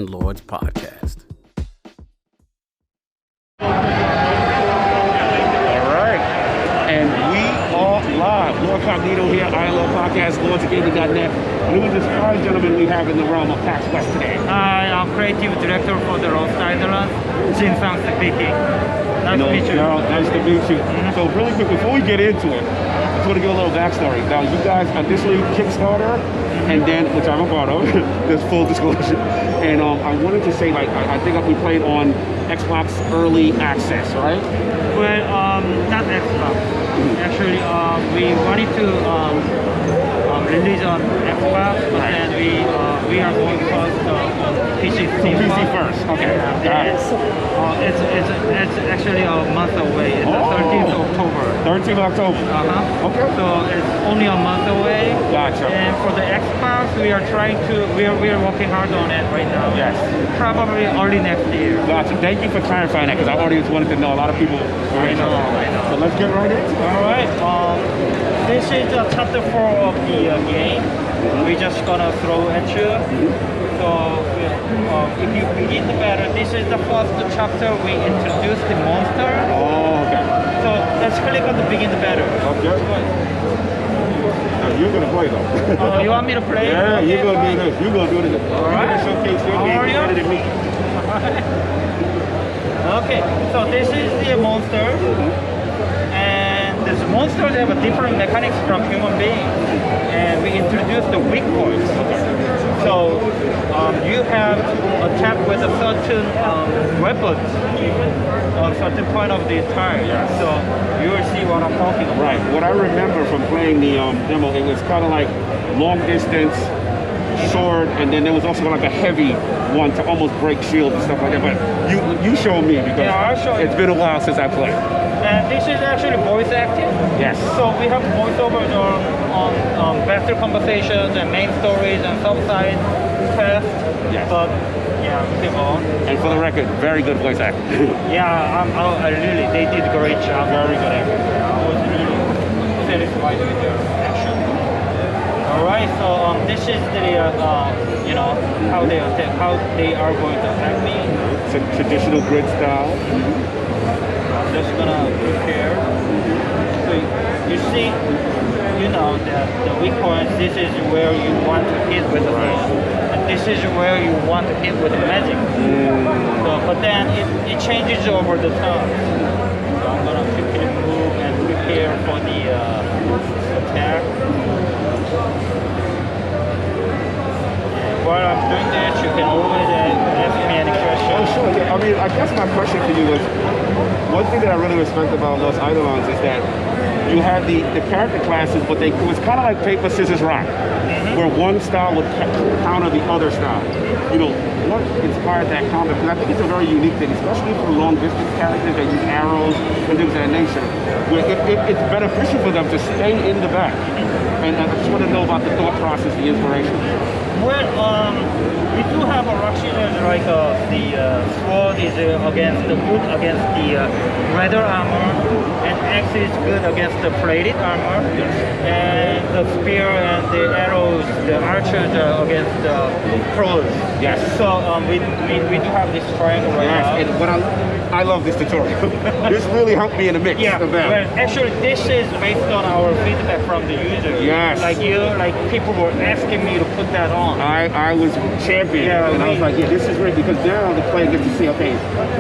Landlords Podcast. All right. And we are live. Lord Cognito here, I Love Podcast, LordsGaming.net. Who is this fine gentleman we have in the realm of PAX West today? Hi, I'm creative director for the Lost Eidolon, Shaun speaking. Nice to meet you. Nice to meet you. So really quick, before we get into it, I just want to give a little backstory. Now, you guys initially Kickstarter, and then, which I'm a part of, there's full disclosure. And I wanted to say, like, I think we played on Xbox Early Access, right? Well, not Xbox. Actually, we wanted to release on Xbox, but then we are going first on PC. PC first. Okay. It's actually a month away. It's the 13th of October. 13th of October. Okay. So it's only a month away. Gotcha. And for the Xbox, we are working hard on it right now. Yes. Probably early next year. Gotcha. Thank you for clarifying that, because our audience wanted to know. A lot of people. I know. So let's get right into it. All right. This is chapter 4 of the game. We're just gonna throw at you. So if you begin the battle, this is the first chapter we introduce the monster. Oh, okay. So let's click on the begin the battle. Okay. Now you're gonna play though. You want me to play? Yeah, okay, you're gonna do this. You're gonna do this. All right. You're gonna showcase your game better than me. Okay, so this is the monster. And these monsters have a different mechanics from human beings. And we introduce the weak points. So you have attack with a certain weapons on certain point of the time. So you will see what I'm talking about. Right. What I remember from playing the demo, it was kind of like long distance, sword, and then there was also like a heavy one to almost break shields and stuff like that. But you showed me, because it's been a while since I played. And this is actually voice acting. Yes. So we have voiceovers on battle conversations and main stories and sub-side quests. Yes. But yeah, keep on. And for the record, very good voice acting. Yeah, I really, they did a great job. Very good acting. I was really satisfied with their action. All right, so this is the how they attack, how they are going to attack me. It's a traditional grid style. I'm just gonna prepare. So you see, that the weak points. This is where you want to hit with the sword, and this is where you want to hit with the magic. So, but then it changes over the time. So I'm gonna quickly move and prepare for the attack. While I'm doing this, you can always ask me any questions. Oh, sure. Yeah. I mean, I guess my question for you was, one thing that I really respect about Lost Eidolons is that you had the character classes, but it was kind of like paper, scissors, rock, where one style would counter the other style. What inspired that combat? Because I think it's a very unique thing, especially for long distance characters that use arrows and things of that nature, where it's beneficial for them to stay in the back. And I just want to know about the thought process, the inspiration. Well, we do have a Russian like the sword is against the wood, against the leather armor, and axe is good against the plated armor, and the spear and the arrows, the archers are against the crows. Yes. So we do have this triangle right now. Yes, but I love this tutorial. This really helped me in the mix. Yeah, well, actually this is based on our feedback from the users. Yes. Like people were asking me to put that on. I was champion, and I was like, yeah, this is great, because now the player gets to see, okay,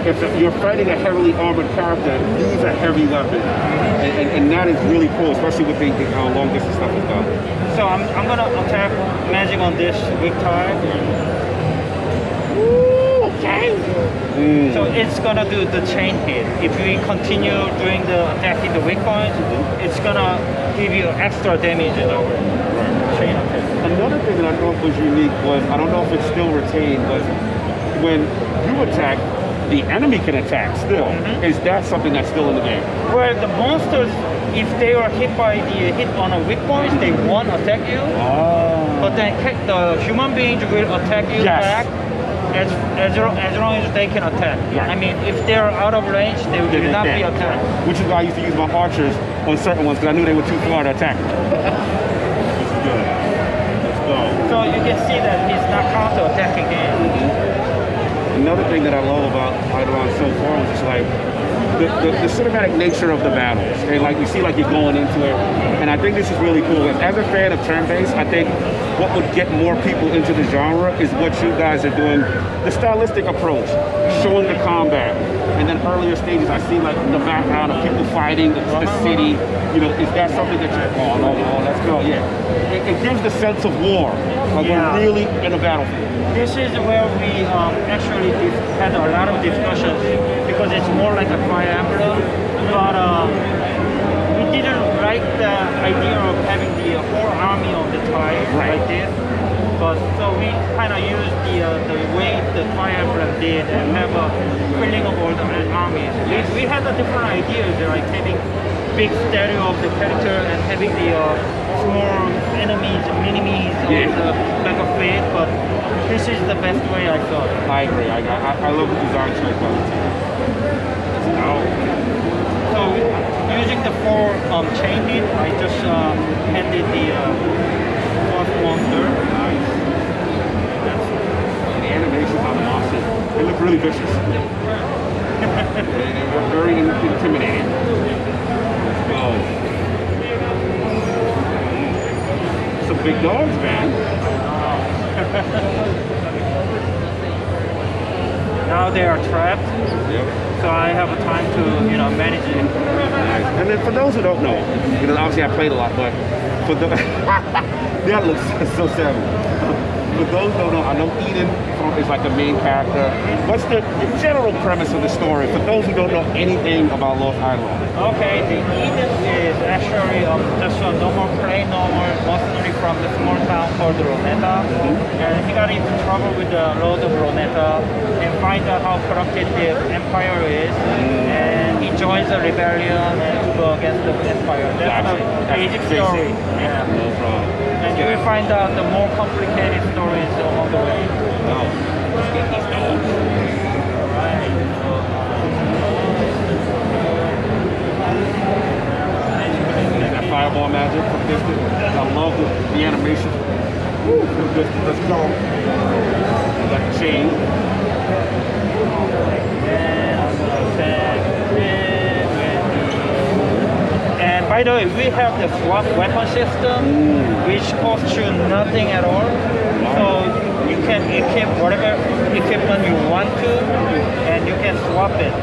if you're fighting a heavily armored character, use a heavy weapon. And that is really cool, especially with the long distance stuff as well. So I'm gonna attack magic on this weak time. Okay. So it's gonna do the chain hit. If we continue doing the attacking the weak points, it's gonna give you extra damage in our chain attack. Another thing that I thought was unique was, I don't know if it's still retained, was when you attack, the enemy can attack still. Is that something that's still in the game? Well, the monsters, if they are hit by the hit on a weak point, they won't attack you. But then the human beings will attack you back as long as they can attack. I mean, if they're out of range, they will not be attacked. Which is why I used to use my archers on certain ones, because I knew they were too far to attack. This is good. Let's go. So you can see that he's not counter-attacking him. another thing that I love about Eidolon so far was just like the cinematic nature of the battles. And like you see like you're going into it. And I think this is really cool. As a fan of turn-based, I think what would get more people into the genre is what you guys are doing, the stylistic approach, showing the combat. And then earlier stages, I see like the background of people fighting, the city. You know, is that something that you're, oh, no, let's go, yeah. It gives the sense of war, like we're really in a battlefield. This is where we actually had a lot of discussions because it's more like a Fire Emblem, but we didn't like the idea of having the whole army on the tide like this. But so we kind of used the way the Fire Emblem did and have a feeling of all the armies. We had a different ideas, like having big stereo of the character and having the small enemies, minimies, like a fate. But this is the best way I thought. I agree. I love the design choice by the team. So using the 4 chain hit, I just handed the first monster. Nice. The animations on the monsters, they look really vicious. They were very intimidating. Oh. Some big dogs, man. Now they are trapped. Yep. So I have time to, manage it. Nice. And then for those who don't know, obviously I played a lot, but for the that looks so savage. For those who don't know, I know Eden is like the main character. What's the general premise of the story for those who don't know anything about Lost Eidolon? Okay, the Eden is actually just a normal mercenary from the small town called Ronetta. And he got into trouble with the Lord of Ronetta and find out how corrupted the empire is. And he joins the rebellion and to go against the empire. That's the basic story. Yeah. No problem. And you will find out the more complicated stories along the way. No. Let's get these dogs. Alright. That fireball magic from distance. I love the animation. Woo, from distance. Let's go. Got the chain. And I'm gonna attack it with and by the way, we have the swap weapon system, which costs you nothing at all. So you can equip whatever equipment you want to, and you can swap it.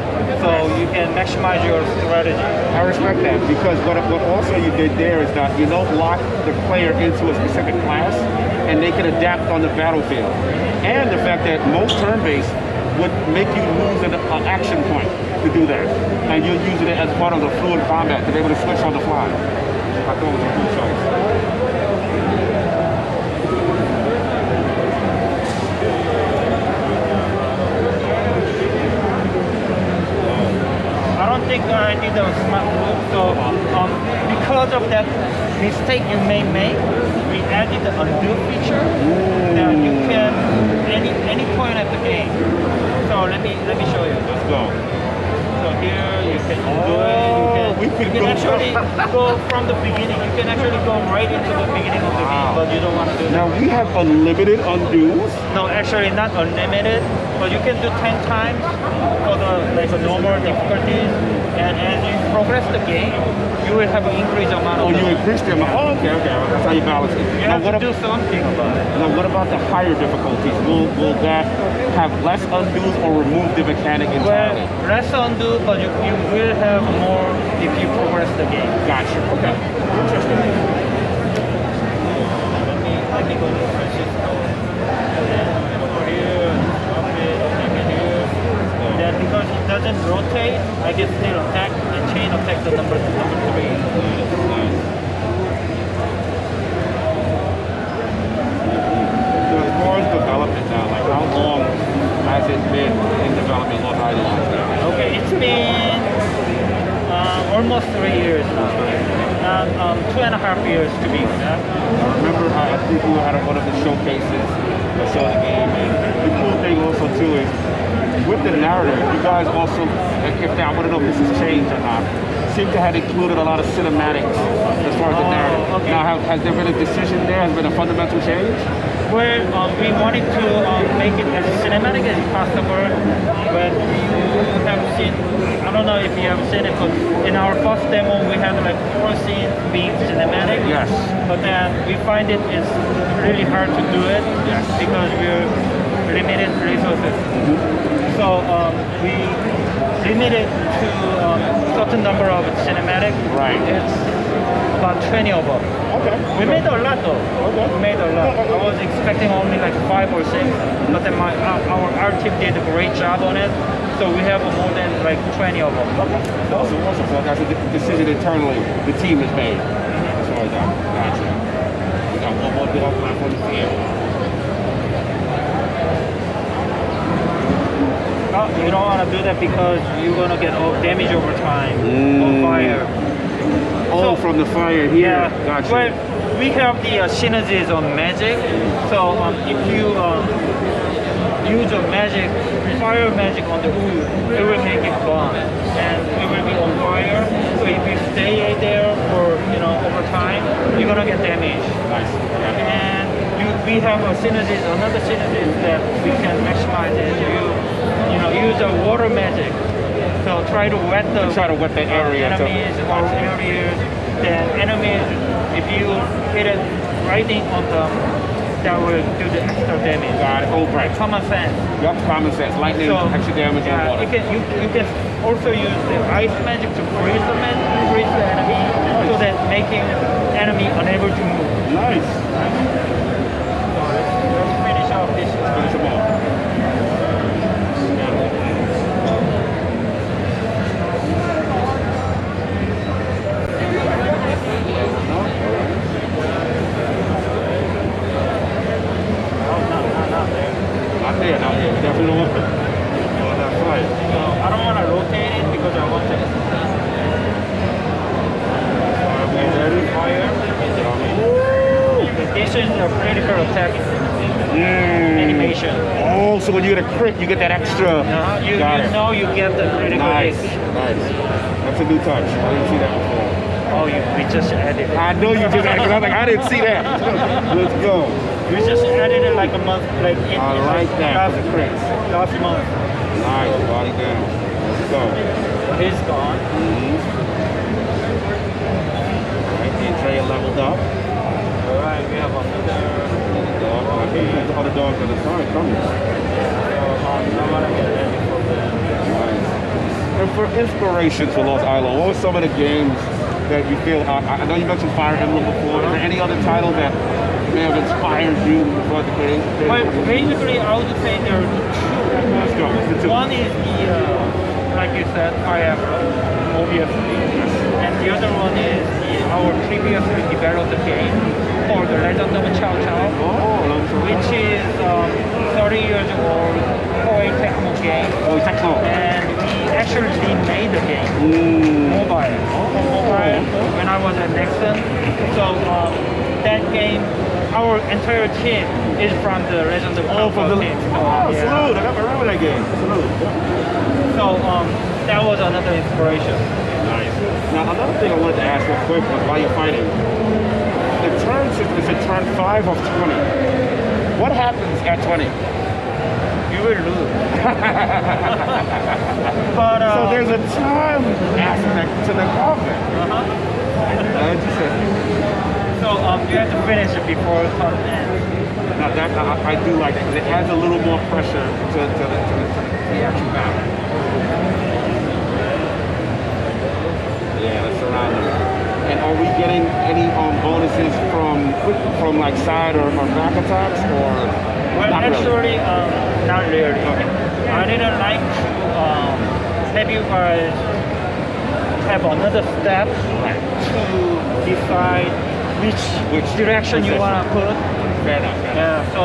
So you can maximize your strategy. I respect that because what also you did there is that you don't lock the player into a specific class, and they can adapt on the battlefield. And the fact that most turn-based would make you lose an action point to do that. And you're using it as part of the fluid combat to be able to switch on the fly. I thought it was a good choice. I don't think I did a smart move. So because of that mistake you may make, we added the undo feature. Now you can any point at the game. So let me show you. Let's go. So here you can do it. You can actually go from the beginning. You can actually go right into the beginning of the game, but you don't want to do that. Now we have unlimited undos. No, actually not unlimited, but you can do 10 times for the normal difficulties. And as you progress the game, you will have an increased amount of. Oh, you increase the amount. Oh, okay. That's how you balance it. You have to do something about it. Now, what about the higher difficulties? Will that have less undos or remove the mechanic entirely? Well, less undo, but you will have more if you progress the game. Gotcha. Okay. Interesting. Let me go to Francisco. And then over here, up it, take it here. And then because it doesn't rotate, I can still attack and chain attack the number 3. So as far as development now, like how long has it been in development of Eidolon now? Okay, it's been almost 3 years now. 2.5 years to be exact. I remember I think we were at one of the showcases that saw the game, and the cool thing also too is with the narrative, you guys also, I want to know if this has changed or not, seem to have included a lot of cinematics as far as the narrative. Okay. Now, has there been a decision there? Has there been a fundamental change? Well, we wanted to make it as cinematic as possible, but you have seen, I don't know if you have seen it, but in our first demo we had like 4 scenes being cinematic. Yes. But then we find it is really hard to do it because we're limited resources. So we limited to certain number of cinematic. Right. It's about 20 of them. Okay. We made a lot though. Okay. We made a lot. I was expecting only like 5 or 6, but then our art team did a great job on it. So we have more than like 20 of them. Okay. Awesome. So that's a decision internally the team has made. That's what I got. Gotcha. We got one more bit off platform to see. Oh, you don't want to do that because you're gonna get damage over time on fire. Oh, from the fire here. Yeah. Gotcha. Well, we have the synergies on magic. So if you use a magic, fire magic on the wood, it will make it burn, and it will be on fire. So if you stay there for over time, you're gonna get damage. Nice. Yeah. And we have another synergies that we can maximize it. Use a water magic. So try to wet the area. enemies or areas. Then enemies, if you hit it right on them, that will do the extra damage. Got it. Oh, right. Common sense. Yup, common sense. Lightning, extra damage on water. You can also use the ice magic to freeze the enemy, so that making enemy unable to move. Nice. So let's finish off this. Finish them off. Not there. Definitely don't want to. That's right. I don't want to rotate it because I want to. Are we ready? Fire. This is a critical attack animation. Oh, so when you get a crit, you get that extra. You get the critical Nice. hit. Nice. That's a new touch. I didn't see that before. Oh, we just added it. I know you just added it. I was like, I didn't see that. Let's go. We just added it like a month, like I like that for the crits. last month. Nice. Body down. Let's go. He's gone. Alright, the Andrea leveled up. Alright, we have another dog. I think the other dogs on the side coming. I want to get ready for that. Nice. And for inspiration for Lost Eidolon, what were some of the games that you feel, I know you mentioned Fire Emblem before, is there any other title that may have inspired you before the game? Well, basically, I would say there are 2. Let's go. What's the 2? One is the, like you said, Fire Emblem, obviously. And the other one is our previously developed game called The Legend of Chow Chow, which is 30 years old Koei Tecmo game. Oh, Tecmo. And we actually made the game mobile when I was at Nexon. So that game, our entire team is from the Legend of Chow Chow team. Salute! I remember that game. Salute. So that was another inspiration. Nice. Now another thing I wanted to ask real quick was while you're fighting, the turn system is a turn 5 of 20. What happens at 20? You will lose. But so there's a time aspect to the combat. So you have to finish it before the turn ends. Now that I do like that because it adds a little more pressure to the actual battle. Yeah, let's surround them. And are we getting any bonuses from like side or back attacks or? Well, not actually, really? not really. Okay. I didn't like to have you guys have another step to decide which direction you want to put. Fair enough. Yeah. So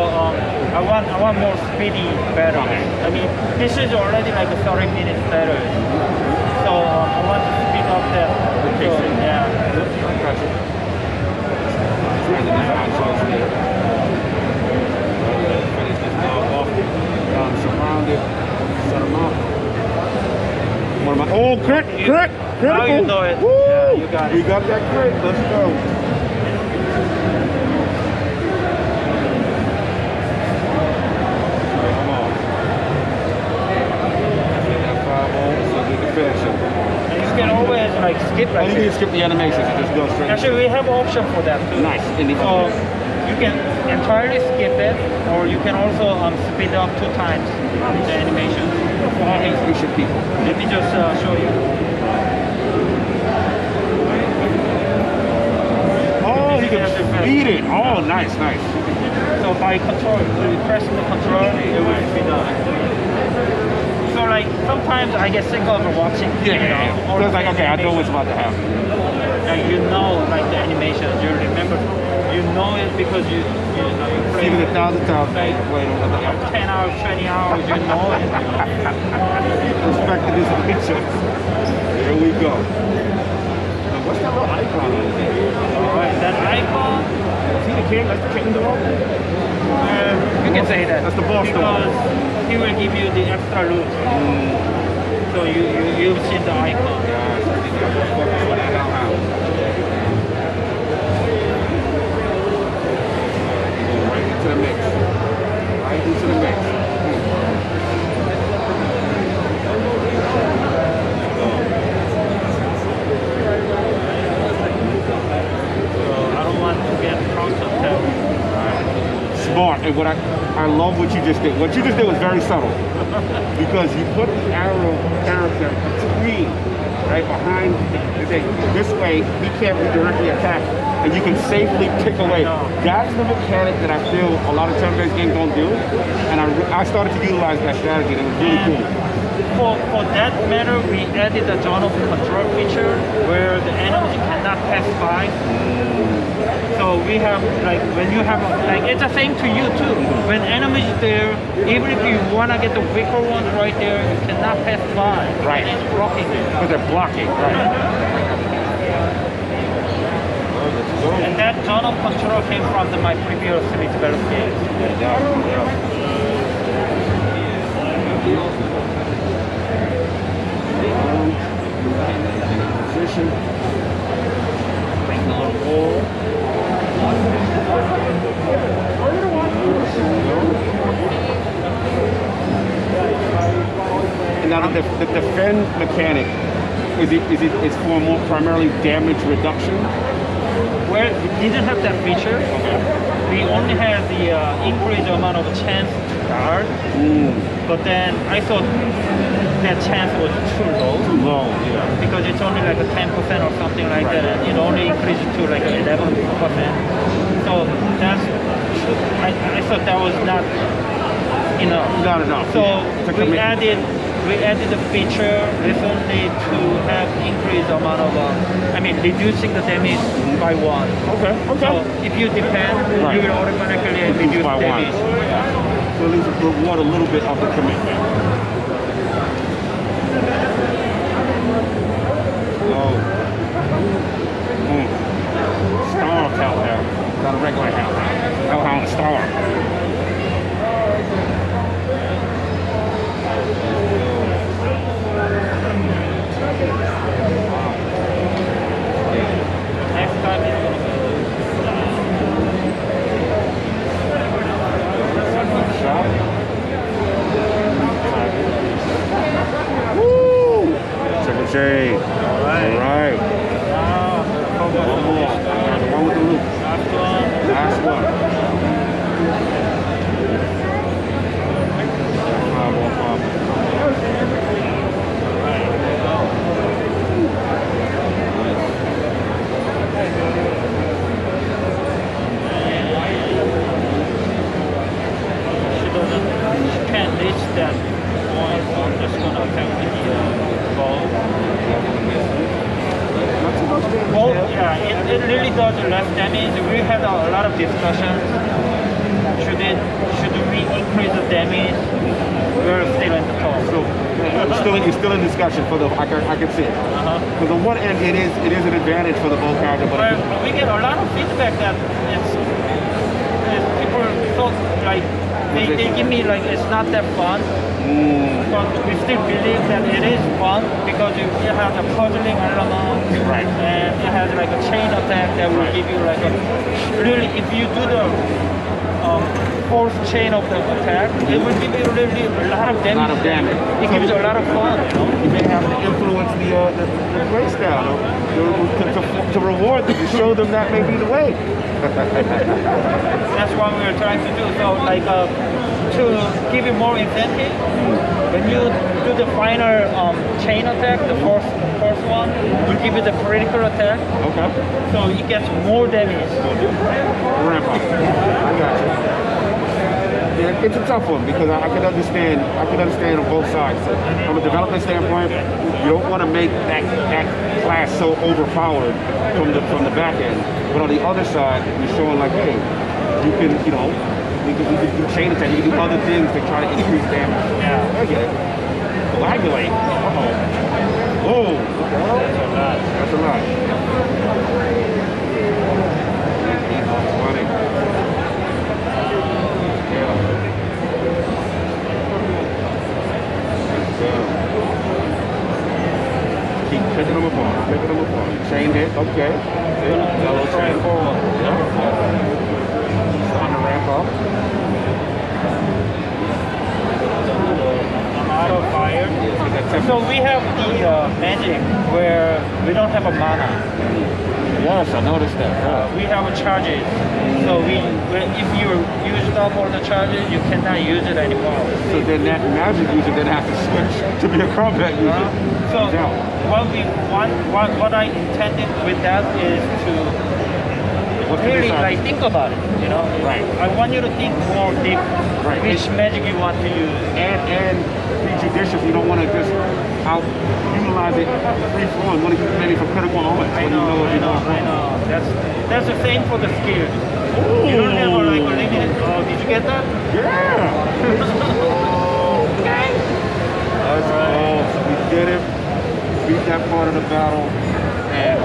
I want more speedy battle. Okay. I mean, this is already like a 30-minute battle. So I want to speed up that. So, yeah. Finish this dog off. Surrounded. Set him up. One of my crit! Critical! Now you know it. Woo! Yeah, you got it. We got that crit. Let's go. finish it. And you can always like skip Oh, like you can this. skip the animations and just go straight. Actually, we have option for that too. Nice. So you can entirely skip it, or you can also speed up 2 times the animation. Patient people. Let me just show you. Oh, you can speed it. Oh, nice. So by control, pressing the control, it will speed up. So like sometimes I get sick of watching. Yeah. So it's like, okay, I know what's about to happen. Like you know, like the animation, you remember, you know it because you play Even 1,000 times. like 10 hours, 20 hours, you know it. Respect to this picture. Here we go. Now, what's that little icon? Alright, that icon, See the king? That's the king dog? you can say that. That's the boss dog. because he will give you the extra loot. So you've seen the icon. Guys, I think I'm gonna focus on that now. Right into the mix. Right into the mix. So I don't want to get counter-attack. Smart. And what I love what you just did. What you just did was very subtle. Because you put the arrow character between, right behind the thing. This way, he can't be directly attacked, and you can safely pick away. That's the mechanic that I feel a lot of turn-based games don't do, and I started to utilize that strategy, and it was really cool. For that matter, we added a zone of control feature where the enemies cannot pass by. So we have like when you have like it's the same to you too. When enemies there, even if you wanna get the weaker ones right there, you cannot pass by. Right. It's blocking it. But they're blocking, right? And that zone of control came from my previous developed games. Position. Make a little wall. And now the defend mechanic is for more primarily damage reduction. Where we didn't have that feature, we only had the increased amount of chance to guard. But then I thought that chance was too low. Too low, yeah. Because it's only like a 10% or something like that. And it only increased to like 11%. So that's I thought that was not enough. Not enough. So yeah. we added a feature recently to have increased amount of reducing the damage by 1. Okay. So if you defend, Right. you will automatically reduce by 1. damage. So at least reward a little bit of the commitment. Oh. Star of Hellhound. Not a regular Hellhound. Hellhound Star. Next time it's going to Shot. Woo! Triple J. All right. One more. One with the loop. Last one. 5 on She can't reach that point, so I'm just going to attack the ball. Well, yeah, it really does less damage. We had a lot of discussions. Should we increase the damage? We're still in the talk. So it's still in discussion for the. I can see it. Because on one end, it is an advantage for the bow character, but Well, we get a lot of feedback that people thought like they give me like it's not that fun. But we still believe that it is fun because it has a puzzling element, Right. and it has like a chain attack that will give you like a really if you do the fourth chain of the attack, it will give you really a lot of damage. A lot of damage. It gives you a lot of fun, you know? You may have to influence the play style to reward them, to show them that may be the way. That's what we are trying to do. So, like, to give you more incentive, when you do the final chain attack, the first one will give you the critical attack. Okay. So it gets more damage. Ramp up. I got you. Yeah, it's a tough one because I can understand on both sides. So from a development standpoint, you don't want to make that class so overpowered from the back end. But on the other side, you're showing like, hey, you can do chain attack, you can do other things to try to increase damage. Yeah. I get it. Coagulate. Uh-oh. Whoa. That's a lot. Funny. Keep picking them apart. Chain hit, okay. Yellow chain forward. Starting to ramp up. I'm out of fire. So we have the magic where we don't have a mana. Yes, I noticed that. We have charges. So if you used up all the charges, you cannot use it anymore. So then that magic user then has to switch to be a combat user. So what I intended with that is to really like think about it, you know? Right. I want you to think more deep. Right. Which magic you want to use. And be judicious. You don't want to just utilize it free flow. You want to use it maybe for critical moments. I know. That's the same for the skills. Ooh. You don't have like a limited. Oh, did you get that? Yeah. Okay. That's right. So we did it. Beat that part of the battle. And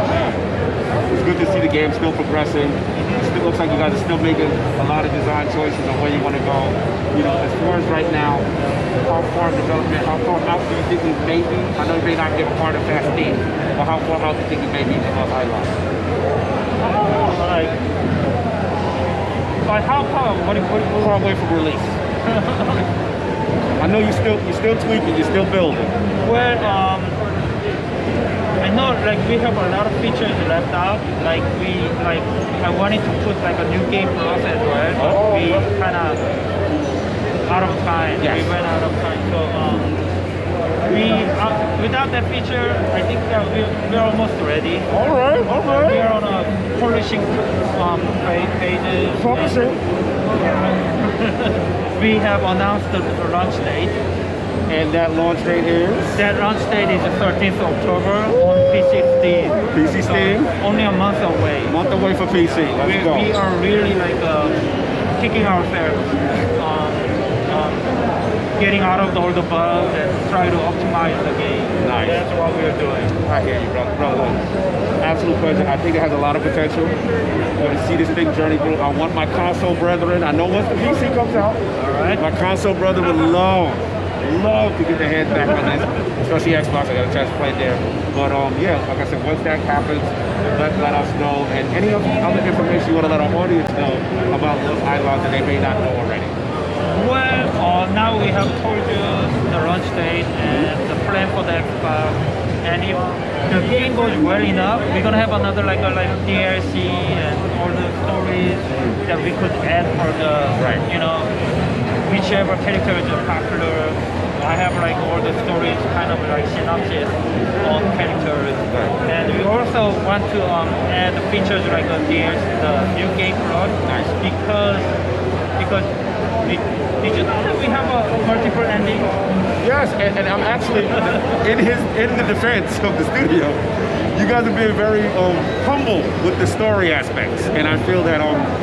it's good to see the game still progressing. It still looks like you guys are still making a lot of design choices on where you want to go. You know, as far as right now, how far in development, how far out do you think you may be? I know you may not get part of Fast 8, but how far out do you think you may be in Eidolon? Like how far? What far away from release? I know you're still tweaking, you're still building. Well, I know like we have a lot of features left out. I wanted to put like a new game plus as well, but we kind of out of time. Yes. We went out of time. So without that feature, I think that we're almost ready. All right. We are on a polishing pages. Focusing. We have announced the launch date. And that launch date is? That launch date is the 13th of October on PC Steam. PC Steam? So only a month away. A month away for PC. Let's go. We are really like kicking ourselves, getting out of all the bugs and try to optimize the game. Nice. That's what we're doing. I hear you, brother. Absolute pleasure. I think it has a lot of potential. I want to see this thing journey through. I want my console brethren. I know once the PC comes out, All right. my console brother would love to get their hands back on this, especially Xbox. I got a chance to play it there. But yeah, like I said, once that happens, let us know. And any other information you want to let our audience know about those Eidolons that they may not know already. Well, now we have told you the launch date and the plan for the Xbox. And if the game goes well enough, we're gonna have another like DLC and all the stories that we could add for the whichever character is popular. I have like all the stories kind of like synopsis on characters. Right. And we also want to add features like the new game plot. Nice. Because did you know that we have a multiple ending? Yes, and I'm actually in the defense of the studio. You guys have been very humble with the story aspects, and I feel that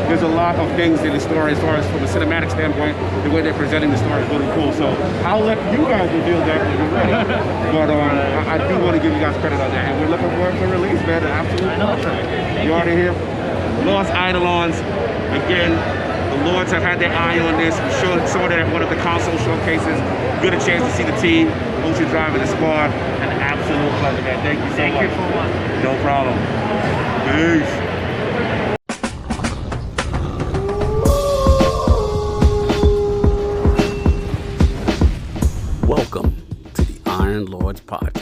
there's a lot of things in the story as far as from a cinematic standpoint, the way they're presenting the story is really cool. So I'll let you guys reveal that when you're ready. But I do want to give you guys credit on that, and we're looking forward to release, man. Absolutely. You already here. Lost Eidolons. Again, the Lords have had their eye on this. We saw that at one of the console showcases. Good a chance to see the team, who's driving the squad. An absolute pleasure, man. Thank you so much. Thank you so much. No problem. Peace. Welcome to the Iron Lords Podcast.